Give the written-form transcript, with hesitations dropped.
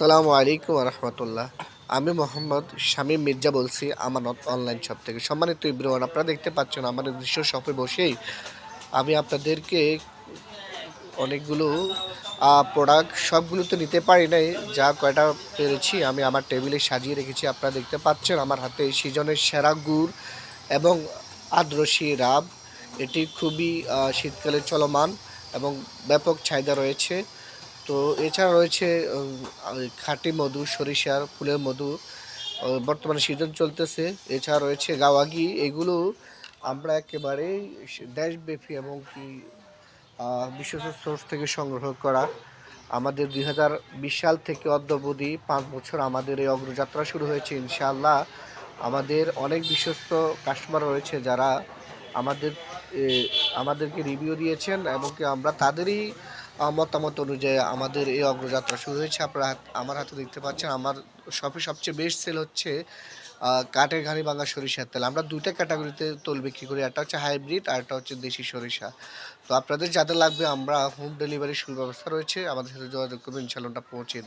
আসসালামু আলাইকুম রহমতুল্লাহ। আমি মোহাম্মদ শামীম মির্জা বলছি আমানত অনলাইন শপ থেকে। সম্মানিত এভরিওয়ান, আপনারা দেখতে পাচ্ছেন আমাদের নিজস্ব শপে বসেই আমি আপনাদেরকে অনেকগুলো প্রোডাক্ট সবগুলো তো নিতে পারি নাই, যা কয়টা পেরেছি আমি আমার টেবিলে সাজিয়ে রেখেছি। আপনারা দেখতে পাচ্ছেন আমার হাতে সিজনের সেরা গুড় এবং আদ্রশি রাব। এটি খুবই শীতকালে চলমান এবং ব্যাপক চাহিদা রয়েছে। তো এছাড়া রয়েছে খাঁটি মধু, সরিষার ফুলের মধু, বর্তমানে সিজন চলতেছে। এছাড়া রয়েছে গাওয়া ঘি। এগুলো আমরা একেবারেই দেশব্যাপী এবং কি বিশ্বস্ত সোর্স থেকে সংগ্রহ করা। আমাদের 2020 সাল থেকে অদ্যাবধি 5 বছর আমাদের এই অগ্রযাত্রা শুরু হয়েছে ইনশাআল্লাহ। আমাদের অনেক বিশ্বস্ত কাস্টমার রয়েছে যারা আমাদের এ আমাদেরকে রিভিউ দিয়েছেন এবং কি আমরা তাদেরই মতামত অনুযায়ী আমাদের এই অগ্রযাত্রা শুরু হয়েছে। আপনারা আমার হাতে দেখতে পাচ্ছেন আমার শপে সবচেয়ে বেস্ট সেল হচ্ছে কাঠের ঘানি ভাঙা সরিষার তেল। আমরা ২ টা ক্যাটাগরিতে তেল বিক্রি করি। একটা হচ্ছে হাইব্রিড আর একটা হচ্ছে দেশি সরিষা। তো আপনাদের যাদের লাগবে আমরা হোম ডেলিভারির সুব্যবস্থা রয়েছে। আমাদের সাথে যোগাযোগ করবেন, ইনশাআল্লাহ ওটা পৌঁছে দিই।